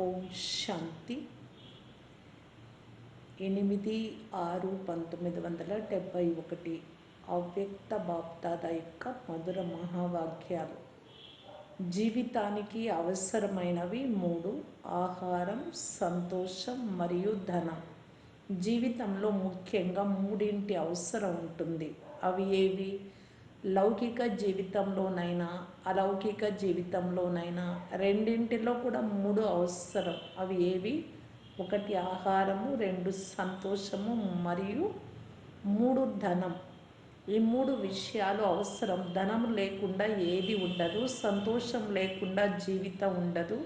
ఓం శాంతి. 8/6/1971 అవ్యక్త బాప్దాదా యొక్క మధుర మహావాక్యాలు. జీవితానికి అవసరమైనవి 3: ఆహారం, సంతోషం మరియు ధనం. జీవితంలో ముఖ్యంగా మూడింటి అవసరం ఉంటుంది. అవి ఏవి? లౌకిక జీవితంలోనైనా అలౌకిక జీవితంలోనైనా రెండింటిలో కూడా 3 అవసరం. అవి ఏవి? 1 ఆహారము, 2 సంతోషము మరియు 3 ధనం. ఈ 3 విషయాలు అవసరం. ధనం లేకుండా ఏది ఉండదు, సంతోషం లేకుండా జీవితం ఉండదు,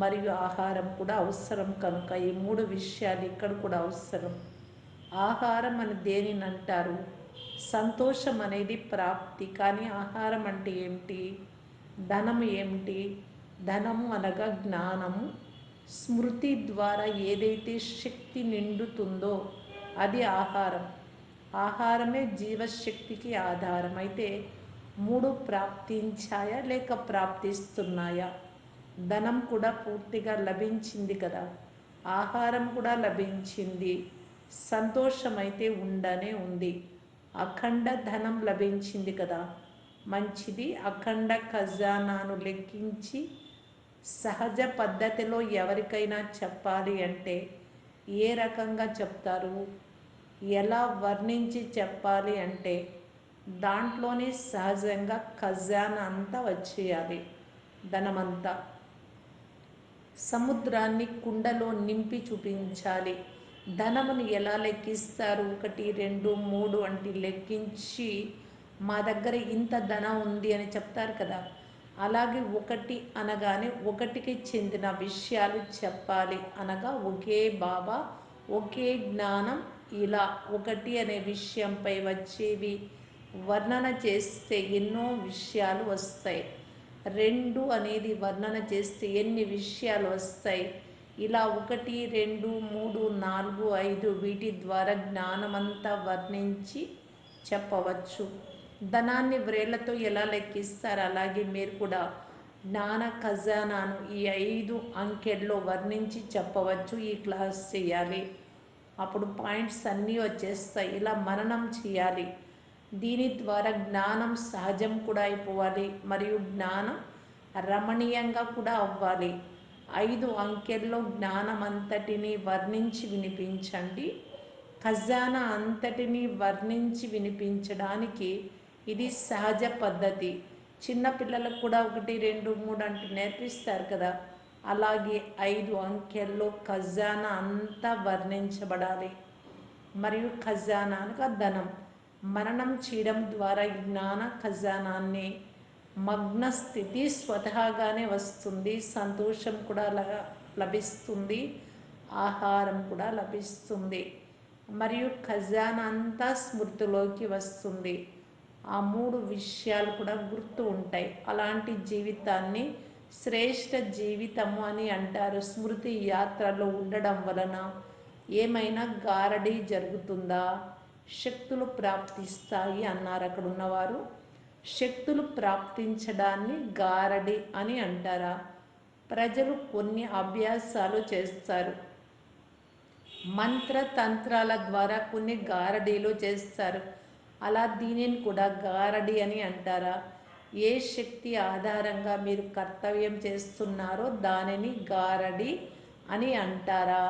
మరియు ఆహారం కూడా అవసరం. కనుక ఈ 3 విషయాలు ఇక్కడ కూడా అవసరం. ఆహారం అని దేనిని అంటారు? సంతోషం అనేది ప్రాప్తి. కానీ ఆహారం అంటే ఏమిటి? ధనము ఏమిటి? ధనము అనగా జ్ఞానము. స్మృతి ద్వారా ఏదైతే శక్తి నిండుతుందో అది ఆహారం. ఆహారమే జీవశక్తికి ఆధారం. అయితే 3 ప్రాప్తించాయా లేక ప్రాప్తిస్తున్నాయా? ధనం కూడా పూర్తిగా లభించింది కదా, ఆహారం కూడా లభించింది, సంతోషం అయితే ఉండనే ఉంది. అఖండ ధనం లభించింది కదా, మంచిది. అఖండ ఖజానాను లెక్కించి సహజ పద్ధతిలో ఎవరికైనా చెప్పాలి అంటే ఏ రకంగా చెప్తారు? ఎలా వర్ణించి చెప్పాలి అంటే దాంట్లోనే సహజంగా ఖజానా అంతా వచ్చేయాలి. ధనమంతా సముద్రాన్ని కుండలో నింపి చూపించాలి. ధనమును ఎలా లెక్కిస్తారు? 1, 2, 3 అంటే లెక్కించి మా దగ్గర ఇంత ధనం ఉంది అని చెప్తారు కదా. అలాగే 1 అనగానే 1కి చెందిన విషయాలు చెప్పాలి. అనగా ఒకే బాబా, ఒకే జ్ఞానం. ఇలా 1 అనే విషయంపై వచ్చేవి వర్ణన చేస్తే ఎన్నో విషయాలు వస్తాయి. 2 అనేది వర్ణన చేస్తే ఎన్ని విషయాలు వస్తాయి? ఇలా 1, 2, 3, 4, 5 వీటి ద్వారా జ్ఞానమంతా వర్ణించి చెప్పవచ్చు. ధనాన్ని వ్రేళ్లతో ఎలా లెక్కిస్తారు? అలాగే మీరు కూడా జ్ఞాన ఖజానాను ఈ 5 అంకెల్లో వర్ణించి చెప్పవచ్చు. ఈ క్లాస్ చేయాలి, అప్పుడు పాయింట్స్ అన్నీ వచ్చేస్తాయి. ఇలా మననం చేయాలి. దీని ద్వారా జ్ఞానం సహజం కూడా అయిపోవాలి మరియు జ్ఞానం రమణీయంగా కూడా అవ్వాలి. 5 అంకెల్లో జ్ఞానం అంతటినీ వర్ణించి వినిపించండి. ఖజానా అంతటినీ వర్ణించి వినిపించడానికి ఇది సహజ పద్ధతి. చిన్నపిల్లలకు కూడా 1, 2, 3 అంటూ నేర్పిస్తారు కదా, అలాగే 5 అంకెల్లో ఖజానా అంతా వర్ణించబడాలి. మరియు ఖజానా అనగా ధనం మననం చేయడం ద్వారా ఈ జ్ఞాన ఖజానాన్ని మగ్న స్థితి స్వతహాగానే వస్తుంది. సంతోషం కూడా లభిస్తుంది, ఆహారం కూడా లభిస్తుంది, మరియు ఖజానా అంతా స్మృతిలోకి వస్తుంది. ఆ 3 విషయాలు కూడా గుర్తు ఉంటాయి. అలాంటి జీవితాన్ని శ్రేష్ఠ జీవితము అని అంటారు. స్మృతి యాత్రలో ఉండడం వలన ఏమైనా గారడీ జరుగుతుందా? శక్తులు ప్రాప్తిస్తాయి అన్నారు అక్కడ ఉన్నవారు. శక్తులు ప్రాప్తించడాన్ని గారడి అని అంటారా? ప్రజలు కొన్ని అభ్యాసాలు చేస్తారు, మంత్ర తంత్రాల ద్వారా కొన్ని గారడీలు చేస్తారు. అలా దీనిని కూడా గారడి అని అంటారా? ఏ శక్తి ఆధారంగా మీరు కర్తవ్యం చేస్తున్నారో దానిని గారడి అని అంటారా?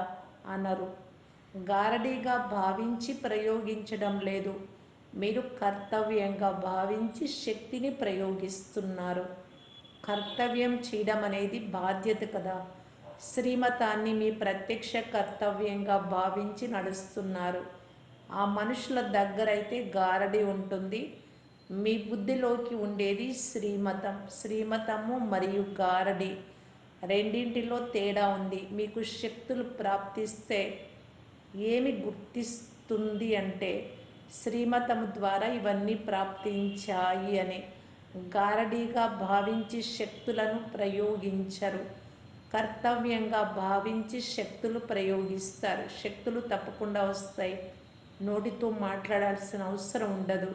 అనరు. గారడీగా భావించి ప్రయోగించడం లేదు, మీరు కర్తవ్యంగా భావించి శక్తిని ప్రయోగిస్తున్నారు. కర్తవ్యం చేయడం అనేది బాధ్యత కదా. శ్రీమతాన్ని మీ ప్రత్యక్ష కర్తవ్యంగా భావించి నడుస్తున్నారు. ఆ మనుషుల దగ్గర అయితే గారడి ఉంటుంది. మీ బుద్ధిలోకి ఉండేది శ్రీమతం. శ్రీమతము మరియు గారడి రెండింటిలో తేడా ఉంది. మీకు శక్తులు ప్రాప్తిస్తే ఏమి గుర్తిస్తుంది అంటే శ్రీమతము ద్వారా ఇవన్నీ ప్రాప్తించాయి అని. గారడీగా భావించి శక్తులను ప్రయోగించరు, కర్తవ్యంగా భావించి శక్తులు ప్రయోగిస్తారు. శక్తులు తప్పకుండా వస్తాయి, నోటితో మాట్లాడాల్సిన అవసరం ఉండదు.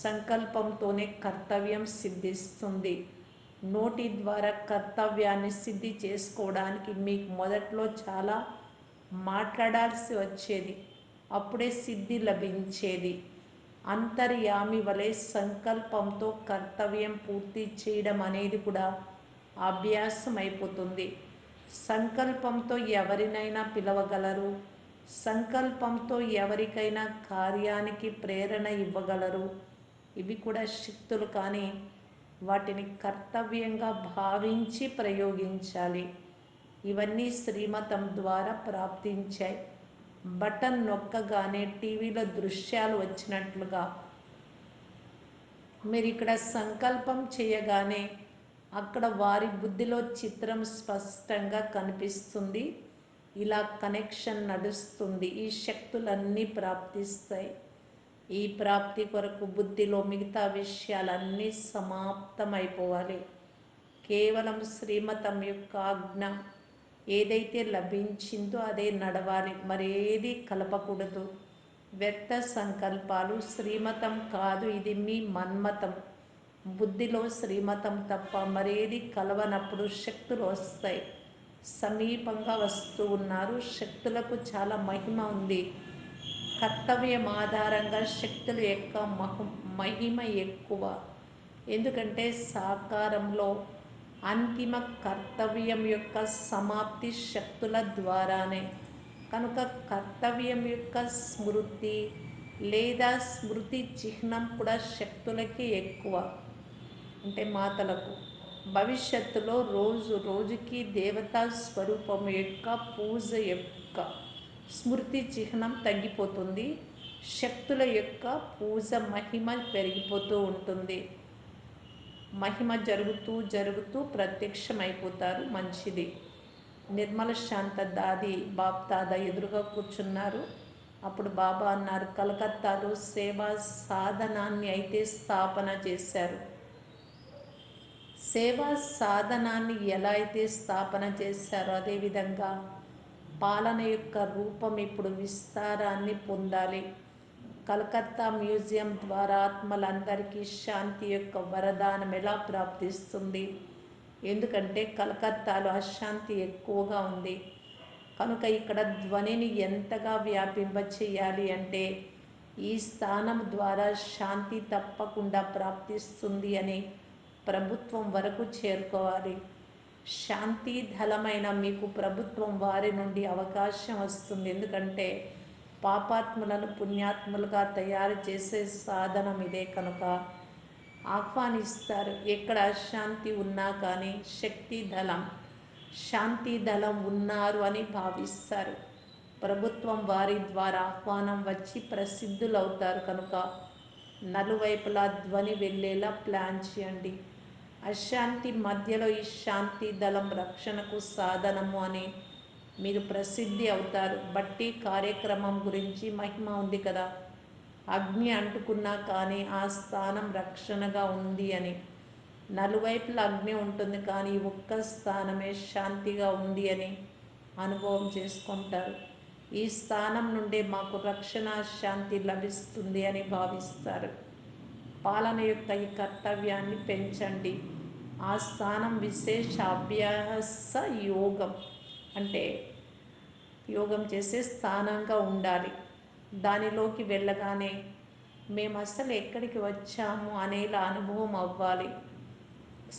సంకల్పంతోనే కర్తవ్యం సిద్ధిస్తుంది. నోటి ద్వారా కర్తవ్యాన్ని సిద్ధి చేసుకోవడానికి మీకు మొదట్లో చాలా మాట్లాడాల్సి వచ్చేది, అప్పుడే సిద్ధి లభించేది. అంతర్యామి వలె సంకల్పంతో కర్తవ్యం పూర్తి చేయడం అనేది కూడా అభ్యాసం అయిపోతుంది. సంకల్పంతో ఎవరినైనా పిలవగలరు, సంకల్పంతో ఎవరికైనా కార్యానికి ప్రేరణ ఇవ్వగలరు. ఇవి కూడా శక్తులు, కానీ వాటిని కర్తవ్యంగా భావించి ప్రయోగించాలి. ఇవన్నీ శ్రీమతం ద్వారా ప్రాప్తించాయి. బటన్ నొక్కగానే టీవీలో దృశ్యాలు వచ్చినట్లుగా మీరు ఇక్కడ సంకల్పం చేయగానే అక్కడ వారి బుద్ధిలో చిత్రం స్పష్టంగా కనిపిస్తుంది. ఇలా కనెక్షన్ నడుస్తుంది. ఈ శక్తులన్నీ ప్రాప్తిస్తాయి. ఈ ప్రాప్తి కొరకు బుద్ధిలో మిగతా విషయాలన్నీ సమాప్తమైపోవాలి. కేవలం శ్రీమతం యొక్క ఆజ్ఞ ఏదైతే లభించిందో అదే నడవాలి, మరేది కలపకూడదు. వ్యక్త సంకల్పాలు శ్రీమతం కాదు, ఇది మీ మన్మతం. బుద్ధిలో శ్రీమతం తప్ప మరేది కలవనప్పుడు శక్తులు వస్తాయి. సమీపంగా వస్తూ ఉన్నారు. శక్తులకు చాలా మహిమ ఉంది. కర్తవ్యం ఆధారంగా శక్తుల యొక్క మహిమ ఎక్కువ. ఎందుకంటే సాకారంలో అంతిమ కర్తవ్యం యొక్క సమాప్తి శక్తుల ద్వారానే. కనుక కర్తవ్యం యొక్క స్మృతి లేదా స్మృతి చిహ్నం కూడా శక్తులకి ఎక్కువ, అంటే మాతలకు. భవిష్యత్తులో రోజు రోజుకి దేవతా స్వరూపం యొక్క పూజ యొక్క స్మృతి చిహ్నం తగ్గిపోతుంది. శక్తుల యొక్క పూజ మహిమ పెరిగిపోతూ ఉంటుంది. మహిమ జరుగుతూ జరుగుతూ ప్రత్యక్షమైపోతారు. మంచిది. నిర్మల శాంత దాది బాప్దాదా ఎదురుగా కూర్చున్నారు. అప్పుడు బాబా అన్నారు, కలకత్తాలో సేవా సాధనాన్ని అయితే స్థాపన చేశారు. సేవా సాధనాన్ని ఎలా అయితే స్థాపన చేశారో అదేవిధంగా పాలన యొక్క రూపం ఇప్పుడు విస్తారాన్ని పొందాలి. కలకత్తా మ్యూజియం ద్వారా ఆత్మలందరికీ శాంతి యొక్క వరదానం ఎలా ప్రాప్తిస్తుంది? ఎందుకంటే కలకత్తాలో అశాంతి ఎక్కువగా ఉంది. కనుక ఇక్కడ ధ్వనిని ఎంతగా వ్యాపింప చేయాలి అంటే ఈ స్థానం ద్వారా శాంతి తప్పకుండా ప్రాప్తిస్తుంది అని ప్రభుత్వం వరకు చేరుకోవాలి. శాంతి ధలమైన మీకు ప్రభుత్వం వారి నుండి అవకాశం వస్తుంది. ఎందుకంటే పాపాత్ములను పుణ్యాత్ములుగా తయారు చేసే సాధనం ఇదే. కనుక ఆహ్వానిస్తారు. ఎక్కడ అశాంతి ఉన్నా కానీ శక్తి దళం, శాంతి దళం ఉన్నారు అని భావిస్తారు. ప్రభుత్వం వారి ద్వారా ఆహ్వానం వచ్చి ప్రసిద్ధులవుతారు. కనుక నలువైపులా ధ్వని వెళ్ళేలా ప్లాన్ చేయండి. అశాంతి మధ్యలో ఈ శాంతి దళం రక్షణకు సాధనము అని మీరు ప్రసిద్ధి అవుతారు. బట్టి కార్యక్రమం గురించి మహిమ ఉంది కదా. అగ్ని అంటుకున్నా కానీ ఆ స్థానం రక్షణగా ఉంది అని. నలువైపుల అగ్ని ఉంటుంది కానీ ఒక్క స్థానమే శాంతిగా ఉంది అని అనుభవం చేసుకుంటారు. ఈ స్థానం నుండే మాకు రక్షణ శాంతి లభిస్తుంది అని భావిస్తారు. పాలన యొక్క ఈ కర్తవ్యాన్ని పెంచండి. ఆ స్థానం విశేష అభ్యాస యోగం, అంటే యోగం చేసే స్థానంగా ఉండాలి. దానిలోకి వెళ్ళగానే మేము అసలు ఎక్కడికి వచ్చాము అనేలా అనుభవం అవ్వాలి.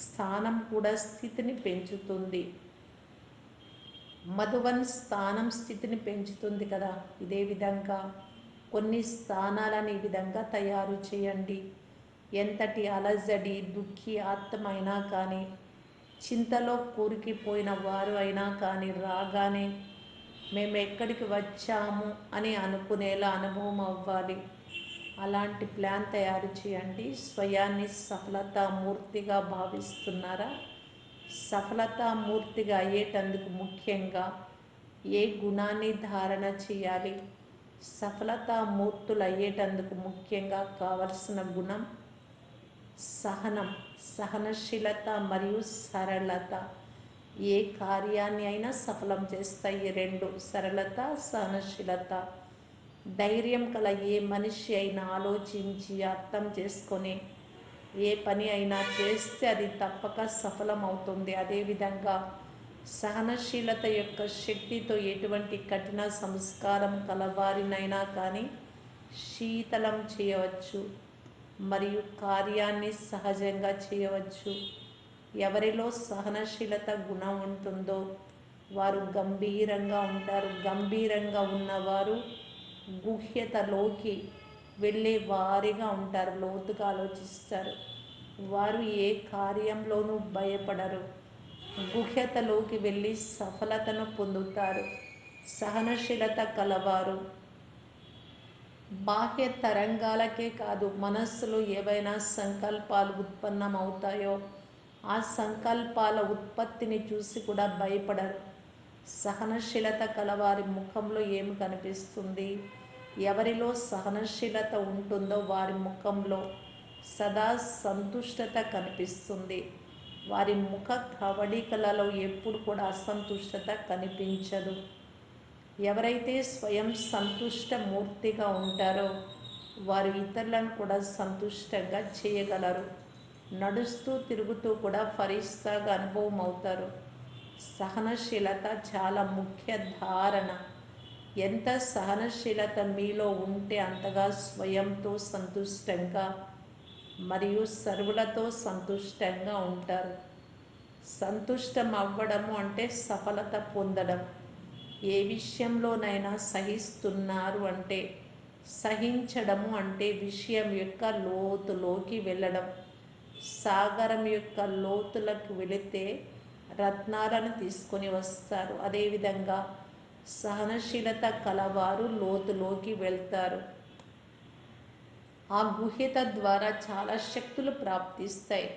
స్థానం కూడా స్థితిని పెంచుతుంది. మధువన్ స్థానం స్థితిని పెంచుతుంది కదా. ఇదే విధంగా కొన్ని స్థానాలను ఈ విధంగా తయారు చేయండి. ఎంతటి అలజడి దుఃఖి ఆత్మ అయినా కానీ, చింతలో కూరుకుపోయిన వారు అయినా కానీ రాగానే మేము ఎక్కడికి వచ్చాము అని అనుకునేలా అనుభవం అవ్వాలి. అలాంటి ప్లాన్ తయారు చేయండి. స్వయాన్ని సఫలతామూర్తిగా భావిస్తున్నారా? సఫలతామూర్తిగా అయ్యేటందుకు ముఖ్యంగా ఏ గుణాన్ని ధారణ చేయాలి? సఫలతామూర్తులు అయ్యేటందుకు ముఖ్యంగా కావలసిన గుణం సహనం, సహనశీలత మరియు సరళత. ఏ కార్యాన్ని అయినా సఫలం చేస్తాయి రెండు, సరళత, సహనశీలత. ధైర్యం కల ఏ మనిషి అయినా ఆలోచించి అర్థం చేసుకొని ఏ పని అయినా చేస్తే అది తప్పక సఫలమవుతుంది. అదేవిధంగా సహనశీలత యొక్క శక్తితో ఎటువంటి కఠిన సంస్కారం కలవారినైనా కానీ శీతలం చేయవచ్చు మరియు కార్యాన్ని సహజంగా చేయవచ్చు. ఎవరిలో సహనశీలత గుణం ఉంటుందో వారు గంభీరంగా ఉంటారు. గంభీరంగా ఉన్నవారు గుహ్యతలోకి వెళ్ళే వారిగా ఉంటారు, లోతుగా ఆలోచిస్తారు. వారు ఏ కార్యంలోనూ భయపడరు, గుహ్యతలోకి వెళ్ళి సఫలతను పొందుతారు. సహనశీలత కలవారు బాహ్య తరంగాలకే కాదు, మనస్సులో ఏవైనా సంకల్పాలు ఉత్పన్నమవుతాయో ఆ సంకల్పాల ఉత్పత్తిని చూసి కూడా భయపడరు. సహనశీలత కలవారి ముఖంలో ఏమి కనిపిస్తుంది? ఎవరిలో సహనశీలత ఉంటుందో వారి ముఖంలో సదా సంతుష్టత కనిపిస్తుంది. వారి ముఖ కవళికలలో ఎప్పుడు కూడా అసంతుష్టత కనిపించదు. ఎవరైతే స్వయం సంతుష్ట మూర్తిగా ఉంటారో వారు ఇతరులను కూడా సంతుష్టంగా చేయగలరు. నడుస్తూ తిరుగుతూ కూడా ఫరిస్తాగా అనుభవం అవుతారు. సహనశీలత చాలా ముఖ్య ధారణ. ఎంత సహనశీలత మీలో ఉంటే అంతగా స్వయంతో సంతుష్టంగా మరియు సర్వులతో సంతుష్టంగా ఉంటారు. సంతుష్టం అవ్వడము అంటే సఫలత పొందడం. ఏ విషయంలోనైనా సహిస్తున్నారు అంటే, సహించడము అంటే విషయం యొక్క లోతులోకి వెళ్ళడం. సాగరం యొక్క లోతులకు వెళితే రత్నాలను తీసుకొని వస్తారు. అదేవిధంగా సహనశీలత కలవారు లోతులోకి వెళ్తారు. ఆ గుహ్యత ద్వారా చాలా శక్తులు ప్రాప్తిస్తాయి.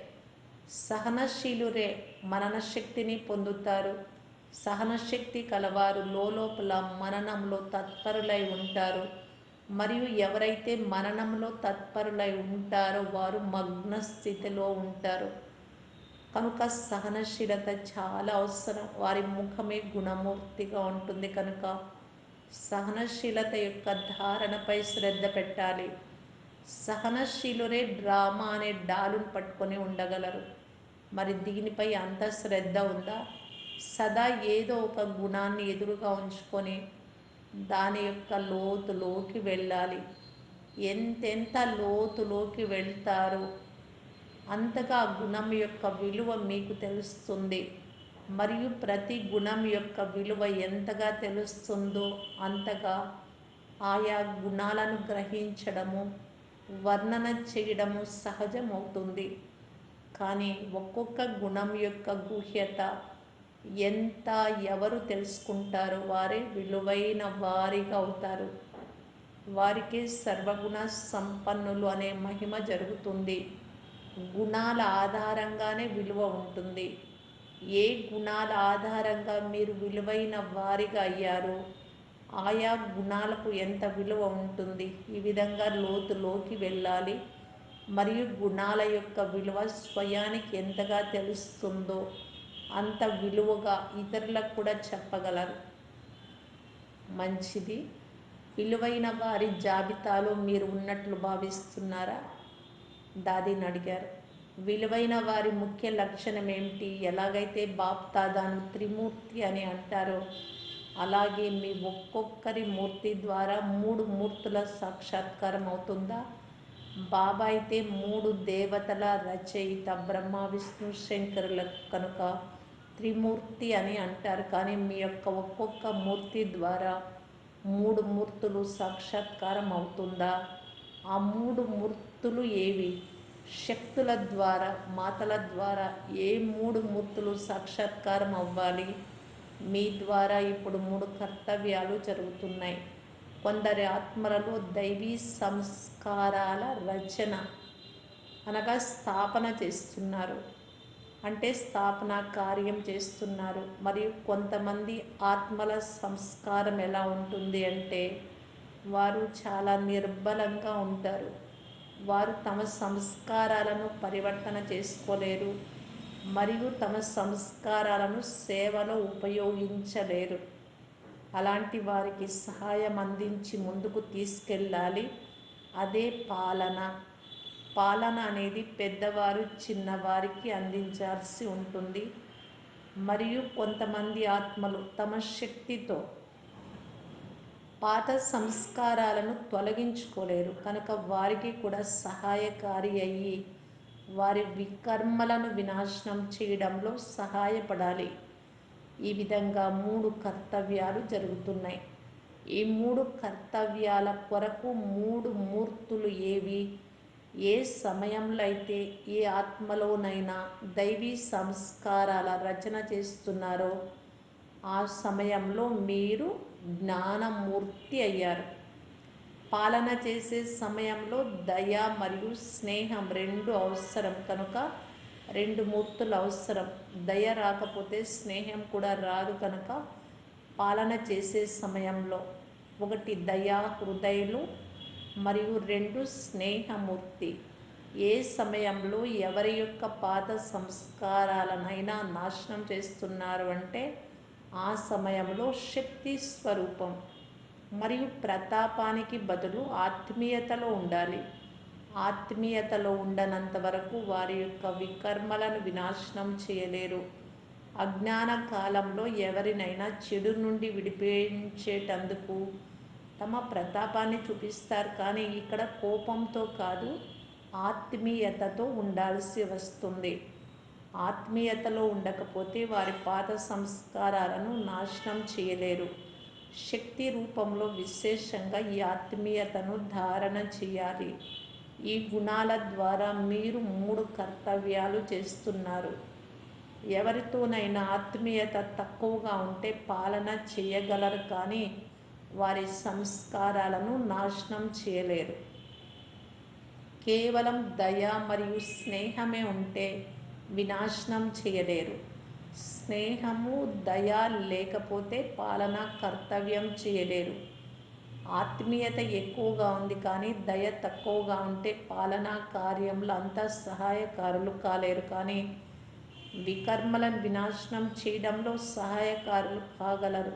సహనశీలురే మనన శక్తిని పొందుతారు. సహనశక్తి కలవారు లోపల మననంలో తత్పరులై ఉంటారు. మరియు ఎవరైతే మననంలో తత్పరులై ఉంటారో వారు మగ్న స్థితిలో ఉంటారు. కనుక సహనశీలత చాలా అవసరం. వారి ముఖమే గుణమూర్తిగా ఉంటుంది కనుక సహనశీలత యొక్క ధారణపై శ్రద్ధ పెట్టాలి. సహనశీలురే డ్రామా అనే డాలును పట్టుకొని ఉండగలరు. మరి దీనిపై అంత శ్రద్ధ ఉందా? సదా ఏదో ఒక గుణాన్ని ఎదురుగా ఉంచుకొని దాని యొక్క లోతులోకి వెళ్ళాలి. ఎంతెంత లోతులోకి వెళ్తారో అంతగా ఆ గుణం యొక్క విలువ మీకు తెలుస్తుంది. మరియు ప్రతి గుణం యొక్క విలువ ఎంతగా తెలుస్తుందో అంతగా ఆయా గుణాలను గ్రహించడము, వర్ణన చేయడము సహజమవుతుంది. కానీ ఒక్కొక్క గుణం యొక్క గుహ్యత ఎంత ఎవరు తెలుసుకుంటారో వారే విలువైన వారిగా అవుతారు. వారికి సర్వగుణ సంపన్నులు అనే మహిమ జరుగుతుంది. గుణాల ఆధారంగానే విలువ ఉంటుంది. ఏ గుణాల ఆధారంగా మీరు విలువైన వారిగా అయ్యారో ఆయా గుణాలకు ఎంత విలువ ఉంటుంది. ఈ విధంగా లోతులోకి వెళ్ళాలి. మరియు గుణాల యొక్క విలువ స్వయానికి ఎంతగా తెలుస్తుందో అంత విలువగా ఇతరులకు కూడా చెప్పగలరు. మంచిది. విలువైన వారి జాబితాలో మీరు ఉన్నట్లు భావిస్తున్నారా? దాదీని అడిగారు. విలువైన వారి ముఖ్య లక్షణం ఏమిటి? ఎలాగైతే బాప్దాదాను త్రిమూర్తి అని అంటారో అలాగే మీ ఒక్కొక్కరి మూర్తి ద్వారా 3 మూర్తుల సాక్షాత్కారం అవుతుందా? బాబా అయితే 3 దేవతల రచయిత, బ్రహ్మ విష్ణు శంకరులకు కనుక త్రిమూర్తి అని అంటారు. కానీ మీ యొక్క ఒక్కొక్క మూర్తి ద్వారా 3 మూర్తులు సాక్షాత్కారం అవుతుందా? ఆ 3 మూర్తులు ఏవి? శక్తుల ద్వారా, మాటల ద్వారా ఏ 3 మూర్తులు సాక్షాత్కారం అవ్వాలి? మీ ద్వారా ఇప్పుడు 3 కర్తవ్యాలు జరుగుతున్నాయి. కొందరి ఆత్మలలో దైవీ సంస్కారాల రచన అనగా స్థాపన చేస్తున్నారు, అంటే స్థాపన కార్యం చేస్తున్నారు. మరియు కొంతమంది ఆత్మల సంస్కారం ఎలా ఉంటుంది అంటే వారు చాలా నిర్బలంగా ఉంటారు. వారు తమ సంస్కారాలను పరివర్తన చేసుకోలేరు మరియు తమ సంస్కారాలను సేవలో ఉపయోగించలేరు. అలాంటి వారికి సహాయం అందించి ముందుకు తీసుకెళ్ళాలి. అదే పాలన. పాలన అనేది పెద్దవారు చిన్నవారికి అందించాల్సి ఉంటుంది. మరియు కొంతమంది ఆత్మలు తమ శక్తితో పాత సంస్కారాలను తొలగించుకోలేరు కనుక వారికి కూడా సహాయకారి అయ్యి వారి వికర్మలను వినాశనం చేయడంలో సహాయపడాలి. ఈ విధంగా 3 కర్తవ్యాలు జరుగుతున్నాయి. ఈ 3 కర్తవ్యాల కొరకు 3 మూర్తులు ఏవి? ఏ సమయంలో అయితే ఏ ఆత్మలోనైనా దైవీ సంస్కారాల రచన చేస్తున్నారో ఆ సమయంలో మీరు జ్ఞానమూర్తి అయ్యారు. పాలన చేసే సమయంలో దయ మరియు స్నేహం 2 అవసరం కనుక 2 మూర్తులు అవసరం. దయ రాకపోతే స్నేహం కూడా రాదు కనుక పాలన చేసే సమయంలో 1 దయా హృదయులు మరియు 2 స్నేహమూర్తి. ఏ సమయంలో ఎవరి యొక్క పాత సంస్కారాలనైనా నాశనం చేస్తున్నారు అంటే ఆ సమయంలో శక్తి స్వరూపం మరియు ప్రతాపానికి బదులు ఆత్మీయతలో ఉండాలి. ఆత్మీయతలో ఉండనంత వరకు వారి యొక్క వికర్మలను వినాశనం చేయలేరు. అజ్ఞాన కాలంలో ఎవరినైనా చెడు నుండి విడిపించేటందుకు తమ ప్రతాపాన్ని చూపిస్తారు. కానీ ఇక్కడ కోపంతో కాదు, ఆత్మీయతతో ఉండాల్సి వస్తుంది. ఆత్మీయతలో ఉండకపోతే వారి పాత సంస్కారాలను నాశనం చేయలేరు. శక్తి రూపంలో విశేషంగా ఈ ఆత్మీయతను ధారణ చేయాలి. ఈ గుణాల ద్వారా మీరు 3 కర్తవ్యాలు చేస్తున్నారు. ఎవరితోనైనా ఆత్మీయత తక్కువగా ఉంటే పాలన చేయగలరు కానీ వారి సంస్కారాలను నాశనం చేయలేరు. కేవలం దయ మరియు స్నేహమే ఉంటే వినాశనం చేయలేరు. స్నేహము దయ లేకపోతే పాలన కర్తవ్యం చేయలేరు. ఆత్మీయత ఎక్కువగా ఉంది కానీ దయ తక్కువగా ఉంటే పాలనా కార్యంలో అంతా సహాయకారులు కాలేరు కానీ వికర్మలను వినాశనం చేయడంలో సహాయకారులు కాగలరు.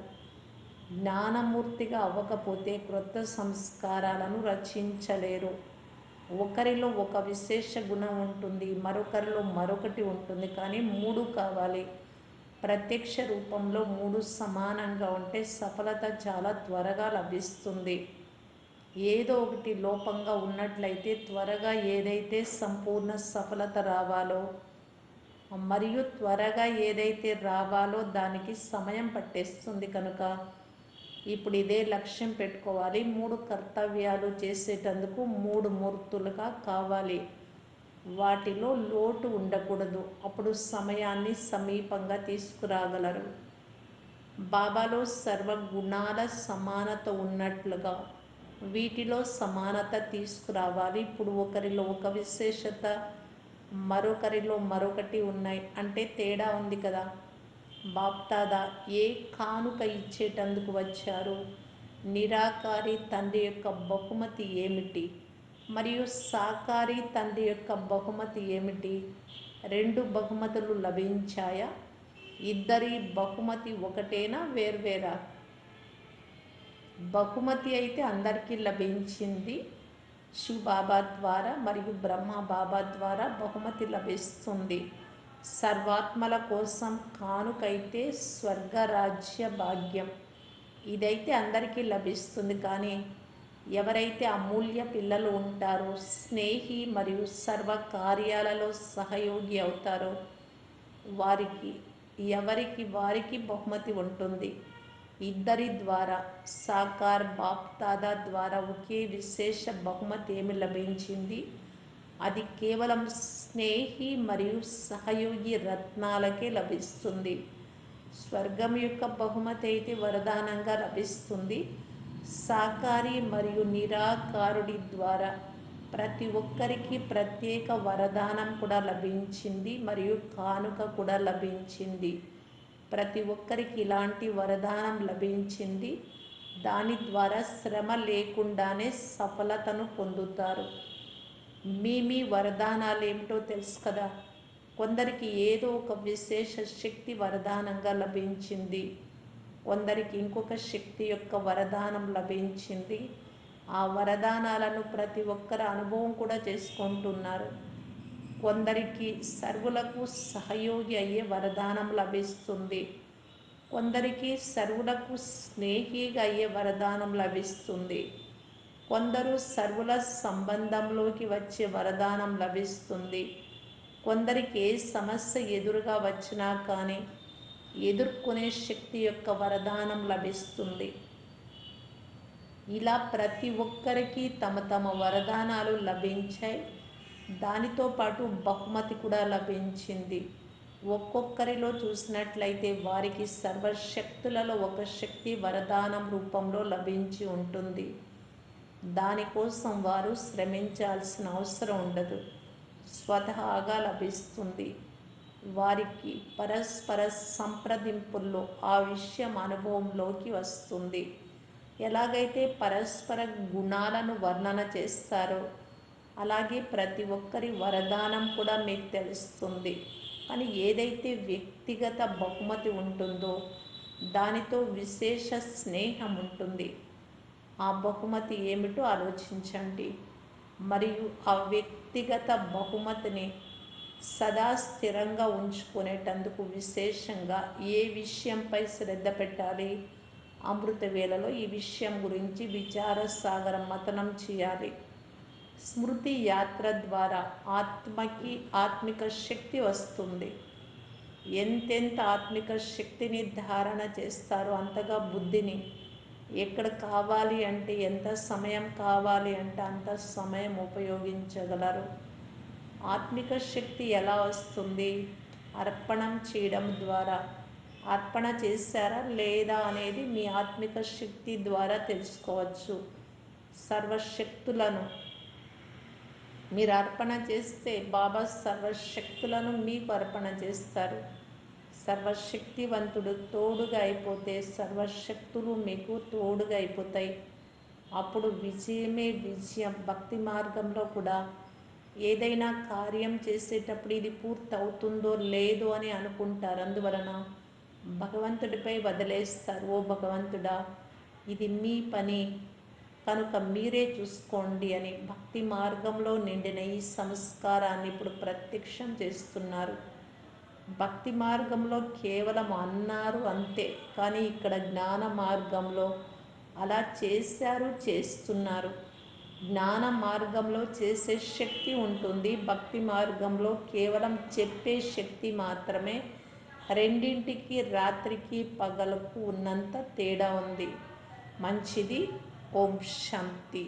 జ్ఞానమూర్తిగా అవ్వకపోతే క్రొత్త సంస్కారాలను రచించలేరు. ఒకరిలో ఒక విశేష గుణం ఉంటుంది, మరొకరిలో మరొకటి ఉంటుంది కానీ 3 కావాలి. ప్రత్యక్ష రూపంలో 3 సమానంగా ఉంటే సఫలత చాలా త్వరగా లభిస్తుంది. ఏదో ఒకటి లోపంగా ఉన్నట్లయితే త్వరగా ఏదైతే సంపూర్ణ సఫలత రావాలో మరియు త్వరగా ఏదైతే రావాలో దానికి సమయం పట్టేస్తుంది. కనుక ఇప్పుడు ఇదే లక్ష్యం పెట్టుకోవాలి. 3 కర్తవ్యాలు చేసేటందుకు 3 మూర్తులుగా కావాలి. వాటిలో లోటు ఉండకూడదు. అప్పుడు సమయాన్ని సమీపంగా తీసుకురాగలరు. బాబాలో సర్వగుణాల సమానత ఉన్నట్లుగా వీటిలో సమానత తీసుకురావాలి. ఇప్పుడు ఒకరిలో ఒక విశేషత, మరొకరిలో మరొకటి ఉన్నాయి అంటే తేడా ఉంది కదా. బాప్దాదా ఏ కానుక ఇచ్చేటందుకు వచ్చారు? నిరాకారి తండ్రి యొక్క బహుమతి ఏమిటి మరియు సాకారి తండ్రి యొక్క బహుమతి ఏమిటి? 2 బహుమతులు లభించాయా? ఇద్దరి బహుమతి ఒకటేనా వేర్వేరా? బహుమతి అయితే అందరికీ లభించింది. శివబాబా ద్వారా మరియు బ్రహ్మ బాబా ద్వారా బహుమతి లభిస్తుంది. సర్వాత్మల కోసం కానుకైతే స్వర్గరాజ్య భాగ్యం. ఇదైతే అందరికీ లభిస్తుంది. కానీ ఎవరైతే అమూల్య పిల్లలు ఉంటారో, స్నేహి మరియు సర్వ కార్యాలలో సహయోగి అవుతారో వారికి బహుమతి ఉంటుంది. ఇద్దరి ద్వారా సాకార్ బాప్ దాదా ద్వారా ఒకే విశేష బహుమతి ఏమి లభించింది? అది కేవలం స్నేహి మరియు సహయోగి రత్నాలకే లభిస్తుంది. స్వర్గం యొక్క బహుమతి అయితే వరదానంగా లభిస్తుంది. సాకారి మరియు నిరాకారుడి ద్వారా ప్రతి ఒక్కరికి ప్రత్యేక వరదానం కూడా లభించింది మరియు కానుక కూడా లభించింది. ప్రతి ఒక్కరికి ఇలాంటి వరదానం లభించింది. దాని ద్వారా శ్రమ లేకుండానే సఫలతను పొందుతారు. మీ వరదానాలు ఏమిటో తెలుసు కదా. కొందరికి ఏదో ఒక విశేష శక్తి వరదానంగా లభించింది. కొందరికి ఇంకొక శక్తి యొక్క వరదానం లభించింది. ఆ వరదానాలను ప్రతి ఒక్కరు అనుభవం కూడా చేసుకుంటున్నారు. కొందరికి సర్వులకు సహయోగి అయ్యే వరదానం లభిస్తుంది. కొందరికి సర్వులకు స్నేహిగా అయ్యే వరదానం లభిస్తుంది. కొందరు సర్వుల సంబంధంలోకి వచ్చే వరదానం లభిస్తుంది. కొందరికి ఏ సమస్య ఎదురుగా వచ్చినా కానీ ఎదుర్కొనే శక్తి యొక్క వరదానం లభిస్తుంది. ఇలా ప్రతి ఒక్కరికి తమ తమ వరదానాలు లభించాయి. దానితో పాటు బహుమతి కూడా లభించింది. ఒక్కొక్కరిలో చూసినట్లయితే వారికి సర్వశక్తులలో ఒక శక్తి వరదానం రూపంలో లభించి ఉంటుంది. దానికోసం వారు శ్రమించాల్సిన అవసరం ఉండదు, స్వతహాగా లభిస్తుంది. వారికి పరస్పర సంప్రదింపుల్లో ఆ విషయం అనుభవంలోకి వస్తుంది. ఎలాగైతే పరస్పర గుణాలను వర్ణన చేస్తారో అలాగే ప్రతి ఒక్కరి వరదానం కూడా మీకు తెలుస్తుంది. కానీ ఏదైతే వ్యక్తిగత బహుమతి ఉంటుందో దానితో విశేష స్నేహం ఉంటుంది. ఆ బహుమతి ఏమిటో ఆలోచించండి. మరియు ఆ వ్యక్తిగత బహుమతిని సదా స్థిరంగా ఉంచుకునేటందుకు విశేషంగా ఏ విషయంపై శ్రద్ధ పెట్టాలి? అమృత వేళలో ఈ విషయం గురించి విచార సాగర మథనం చేయాలి. స్మృతి యాత్ర ద్వారా ఆత్మకి ఆత్మిక శక్తి వస్తుంది. ఎంతెంత ఆత్మిక శక్తిని ధారణ చేస్తారో అంతగా బుద్ధిని ఎక్కడ కావాలి అంటే, ఎంత సమయం కావాలి అంటే అంత సమయం ఉపయోగించగలరు. ఆత్మిక శక్తి ఎలా వస్తుంది? అర్పణం చేయడం ద్వారా. అర్పణ చేశారా లేదా అనేది మీ ఆత్మిక శక్తి ద్వారా తెలుసుకోవచ్చు. సర్వశక్తులను మీరు అర్పణ చేస్తే బాబా సర్వశక్తులను మీకు అర్పణ చేస్తారు. సర్వశక్తివంతుడు తోడుగా అయిపోతే సర్వశక్తులు మీకు తోడుగా అయిపోతాయి. అప్పుడు విజయమే విజయం. భక్తి మార్గంలో కూడా ఏదైనా కార్యం చేసేటప్పుడు ఇది పూర్తి అవుతుందో లేదో అని అనుకుంటారు. అందువలన భగవంతుడిపై వదిలేస్తారు. ఓ భగవంతుడా, ఇది మీ పని కనుక మీరే చూసుకోండి అని భక్తి మార్గంలో నిండిన ఈ సంస్కారాన్ని ఇప్పుడు ప్రత్యక్షం చేస్తున్నారు. భక్తి మార్గంలో కేవలం అన్నారు అంతే, కానీ ఇక్కడ జ్ఞాన మార్గంలో అలా చేశారు, చేస్తున్నారు. జ్ఞాన మార్గంలో చేసే శక్తి ఉంటుంది, భక్తి మార్గంలో కేవలం చెప్పే శక్తి మాత్రమే. రెండింటికి రాత్రికి పగలకు ఉన్నంత తేడా ఉంది. మంచిది. ఓం శాంతి.